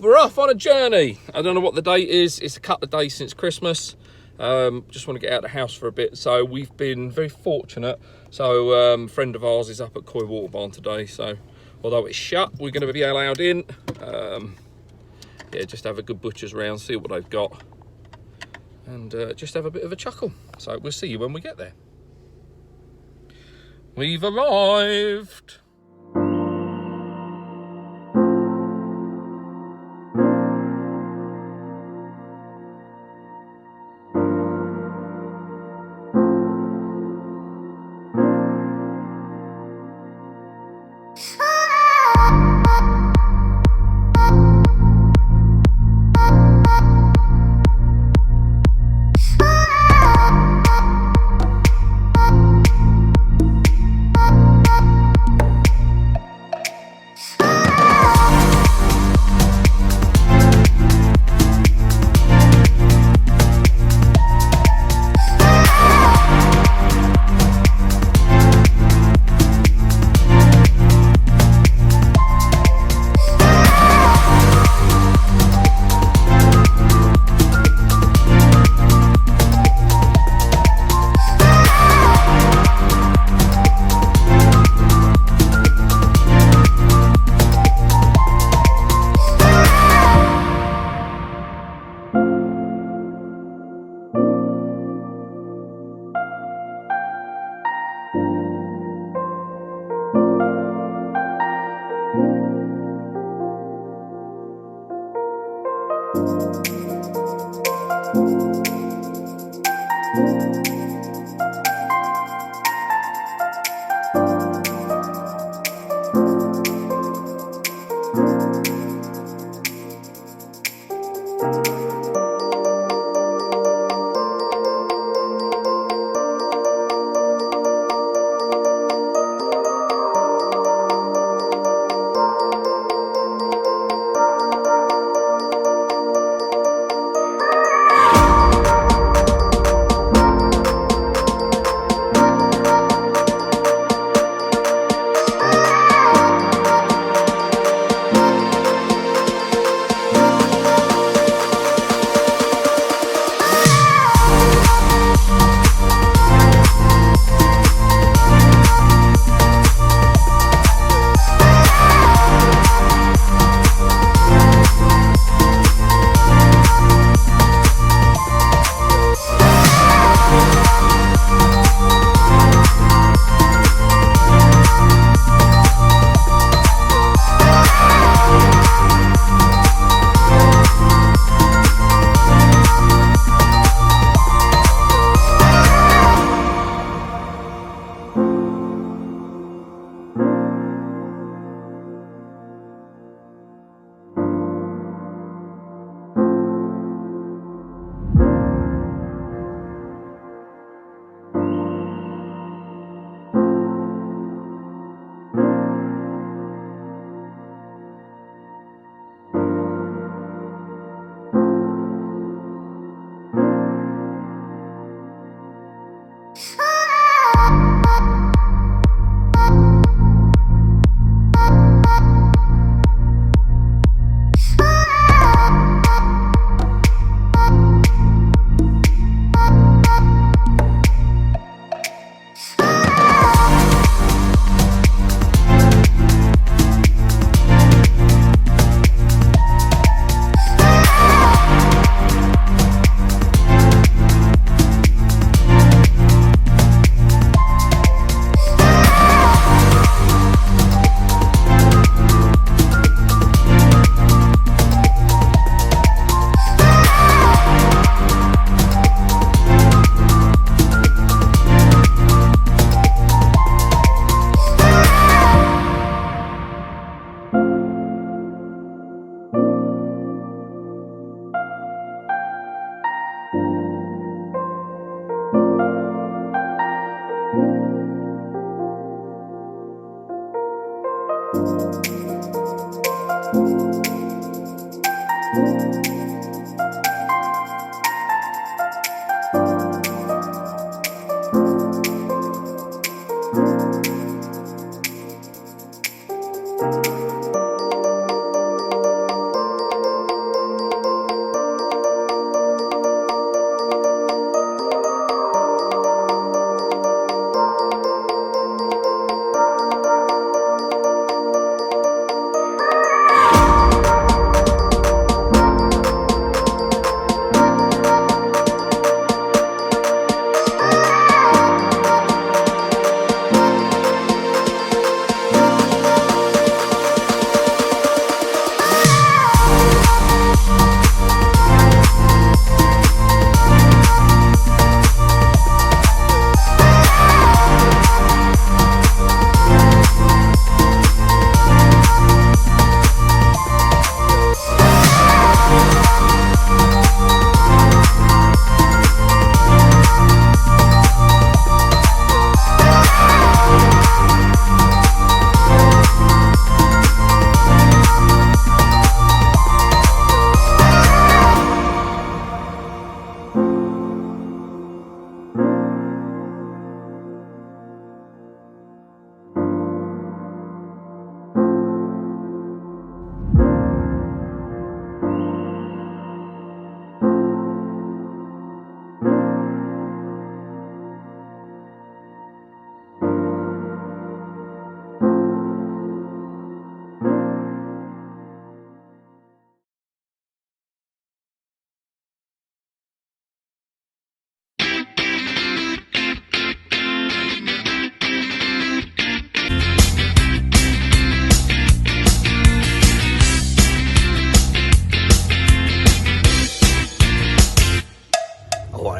we're off on a journey. I don't know what the date is. It's a couple of days since Christmas. Just want to get out of the house for a bit. So we've been very fortunate. So a friend of ours is up at Coy Water Barn today. So although it's shut, we're going to be allowed in. Yeah, just have a good butcher's round, see what they've got. And just have a bit of a chuckle. So we'll see you when we get there. We've arrived.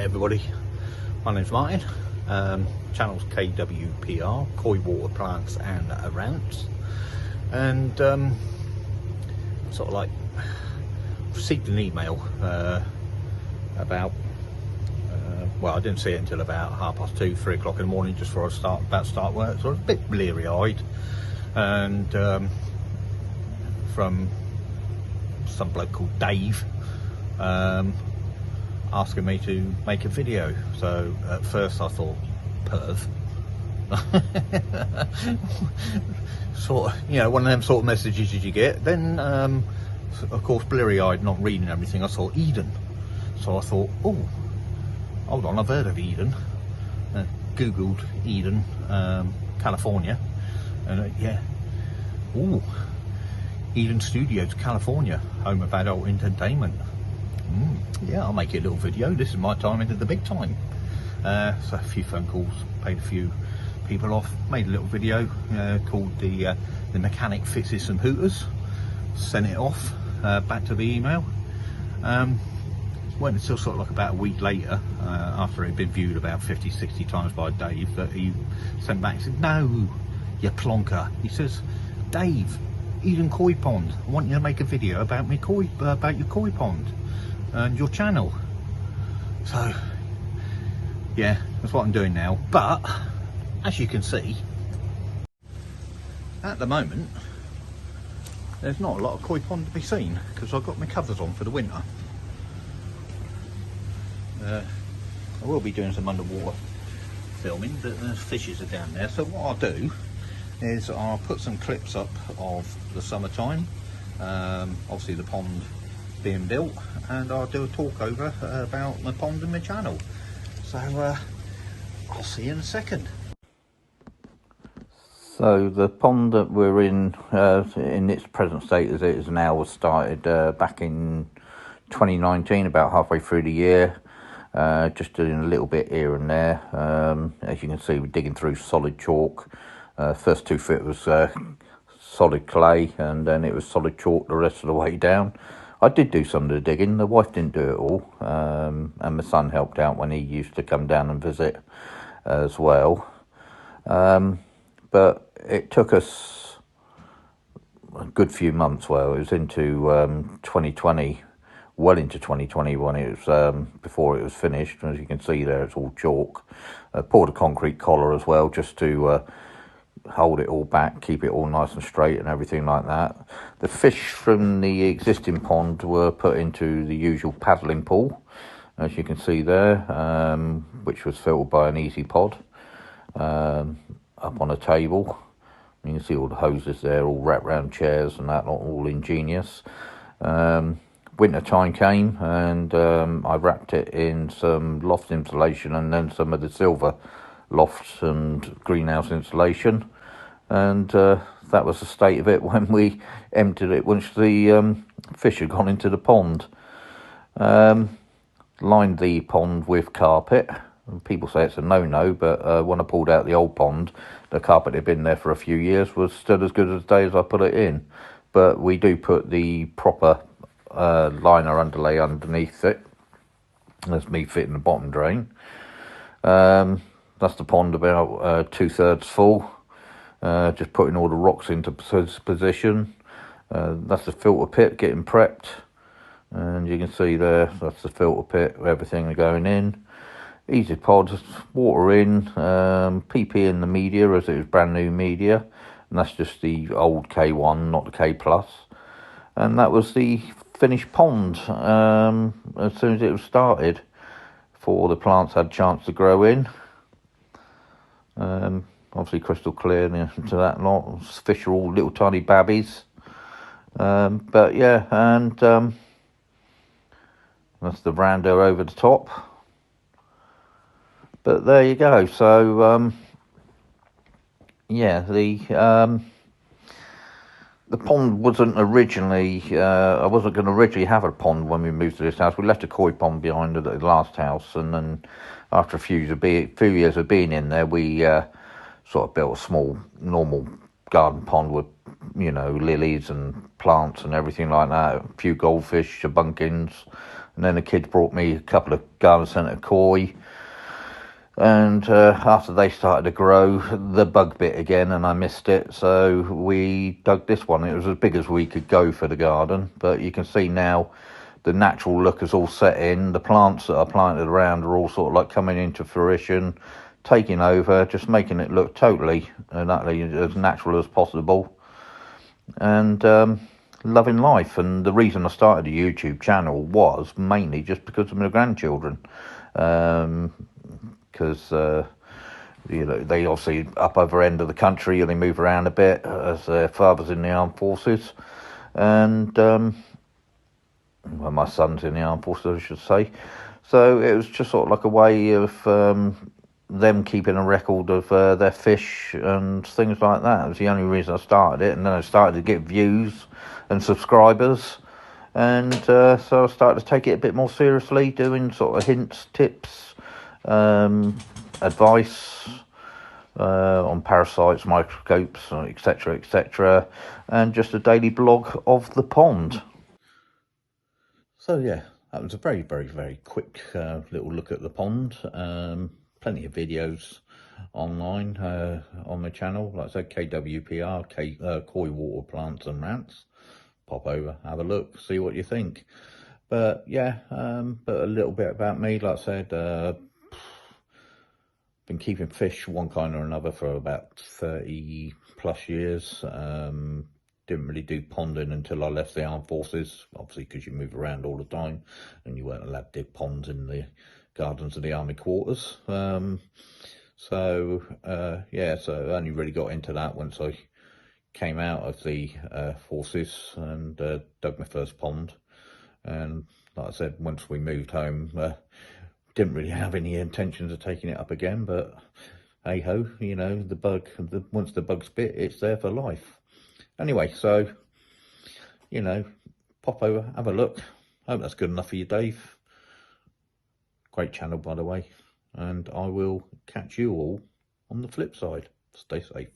everybody, my name's Martin. Channel's KWPR, Koi Water Plants and Arants. And sort of like received an email about well, I didn't see it until about 2:30, 3 o'clock in the morning, just before I start work, so I was a bit bleary-eyed, and from some bloke called Dave, asking me to make a video. So at first I thought, perv. Sort of, you know, one of them sort of messages you get. Then of course, bleary-eyed, not reading everything, I saw Eden. So I thought, oh, hold on, I've heard of Eden. Googled Eden, California, and yeah, ooh, Eden Studios, California, home of adult entertainment. Yeah, I'll make it a little video. This is my time into the big time. So a few phone calls, paid a few people off, made a little video called the Mechanic Fixes Some Hooters, sent it off back to the email. Went until sort of like about a week later, after it had been viewed about 50-60 times by Dave, that he sent back and said, no, you plonker. He says, Dave, Eden Koi Pond, I want you to make a video about me about your koi pond and your channel. So yeah, that's what I'm doing now. But as you can see, at the moment there's not a lot of koi pond to be seen, because I've got my covers on for the winter. I will be doing some underwater filming, but the fishes are down there. So what I'll do is I'll put some clips up of the summertime, obviously the pond being built, and I'll do a talk over about my pond and my channel. So I'll see you in a second. So the pond that we're in its present state as it is now, was started back in 2019, about halfway through the year. Just doing a little bit here and there. As you can see, we're digging through solid chalk. First 2 foot was solid clay, and then it was solid chalk the rest of the way down. I did do some of the digging. The wife didn't do it all, and my son helped out when he used to come down and visit as well. But it took us a good few months. Well, it was into 2020. Well into 2020 when it was before it was finished. As you can see there, it's all chalk. Poured a concrete collar as well, just to hold it all back, keep it all nice and straight and everything like that. The fish from the existing pond were put into the usual paddling pool, as you can see there, which was filled by an easy pod up on a table. You can see all the hoses there, all wrapped around chairs and that, all ingenious. Winter time came, and I wrapped it in some loft insulation and then some of the silver lofts and greenhouse insulation, and that was the state of it when we emptied it once the fish had gone into the pond. Lined the pond with carpet. People say it's a no-no, but when I pulled out the old pond, the carpet had been there for a few years, was still as good as the day as I put it in. But we do put the proper liner underlay underneath it. That's me fitting the bottom drain. That's the pond about 2/3 full. Just putting all the rocks into position. That's the filter pit getting prepped, and you can see there, that's the filter pit, everything going in. Easy pod, water in, PP in the media, as it was brand new media, and that's just the old K1, not the K plus. And that was the finished pond as soon as it was started, before the plants had a chance to grow in. Obviously crystal clear to that lot. Fish are all little tiny babbies. But yeah, and that's the veranda over the top. But there you go. So yeah, the pond wasn't originally, I wasn't going to originally have a pond when we moved to this house. We left a koi pond behind at the last house, and then after a few years of being in there, we sort of built a small, normal garden pond with, you know, lilies and plants and everything like that. A few goldfish, bunkins, And then the kids brought me a couple of garden centre koi. And after they started to grow, the bug bit again, and I missed it. So we dug this one. It was as big as we could go for the garden. But you can see now the natural look is all set in. The plants that are planted around are all sort of like coming into fruition, taking over, just making it look totally and utterly as natural as possible. And loving life. And the reason I started a YouTube channel was mainly just because of my grandchildren. Because they obviously up over end of the country, and they move around a bit as their father's in the armed forces, and well, my son's in the armed forces, I should say. So it was just sort of like a way of them keeping a record of their fish and things like that. It was the only reason I started it, and then I started to get views and subscribers, and so I started to take it a bit more seriously, doing sort of hints, tips, advice on parasites, microscopes, etc., etc., and just a daily blog of the pond. So yeah, that was a very, very, very quick little look at the pond. Plenty of videos online on the channel, like I said, KWPR, Koi Water Plants and Rants. Pop over, have a look, see what you think. But yeah, but a little bit about me, like I said, been keeping fish one kind or another for about 30 plus years. Didn't really do ponding until I left the armed forces, obviously because you move around all the time and you weren't allowed to dig ponds in the gardens of the army quarters. Yeah, so I only really got into that once I came out of the forces and dug my first pond. And like I said, once we moved home, didn't really have any intentions of taking it up again, but hey ho, the bug, once the bug's bit, it's there for life. Anyway, so, pop over, have a look. Hope that's good enough for you, Dave. Great channel, by the way. And I will catch you all on the flip side. Stay safe.